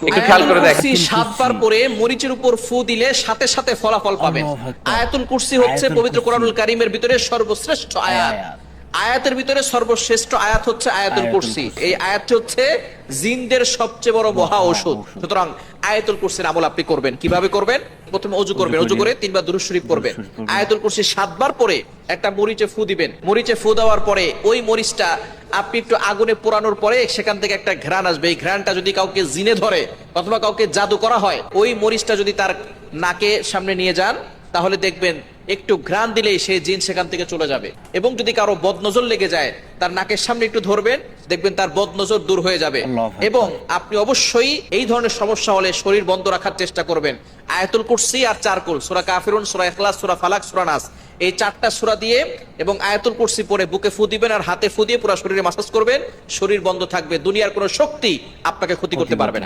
একটু খেয়াল করে দেখেন। কুরসি 7 বার পরে মরিচের উপর ফু দিলে সাথে সাথে ফলাফল পাবেন। আয়াতুল কুরসি হচ্ছে পবিত্র কোরআনুল কারীমের ভিতরে সর্বশ্রেষ্ঠ আয়াত। আয়াতের ভিতরে সর্বশ্রেষ্ঠ আয়াত হচ্ছে আয়াতুল কুরসি। এই আয়াতটি হচ্ছে জিনদের সবচেয়ে বড় মহা ঔষধ। সুতরাং আয়াতুল কুরসির আমল আপনি করবেন। কিভাবে করবেন? প্রথমে ওযু করবেন, ওযু করে 3 বার দুরূদ শরীফ পড়বেন। আয়াতুল কুরসি 7 বার পরে একটা মরিচে ফু দিবেন। মরিচে ফু দেওয়ার পরে ওই মরিচটা আপনি একটু আগুনে পোড়ানোর পরে সেখান থেকে একটা ঘ্রাণ আসবে। এই ঘ্রাণটা যদি কাউকে জিনে ধরে অথবা কাউকে জাদু করা হয়, ওই মরিচটা যদি তার নাকে সামনে নিয়ে যান তাহলে দেখবেন একটু ঘ্রাণ দিলেই সেই জিন সেখান থেকে চলে যাবে। এবং যদি কারো বদনজর লেগে যায়, তার নাকের সামনে একটু ধরবেন, দেখবেন তার বদনজর দূর হয়ে যাবে। এবং আপনি অবশ্যই এই ধরনের সমস্যা হলে শরীর বন্ধ রাখার চেষ্টা করবেন। আয়াতুল কুরসি আর 4 কুল, সূরা কাফিরুন, সূরা ইখলাস, সূরা ফালাক, সূরা নাস, এই 4টা সূরা দিয়ে এবং আয়াতুল কুরসি পড়ে বুকে ফু দিবেন আর হাতে ফু দিয়ে পুরো শরীরে মাসাজ করবেন। শরীর বন্ধ থাকবে, দুনিয়ার কোনো শক্তি আপনাকে ক্ষতি করতে পারবে না।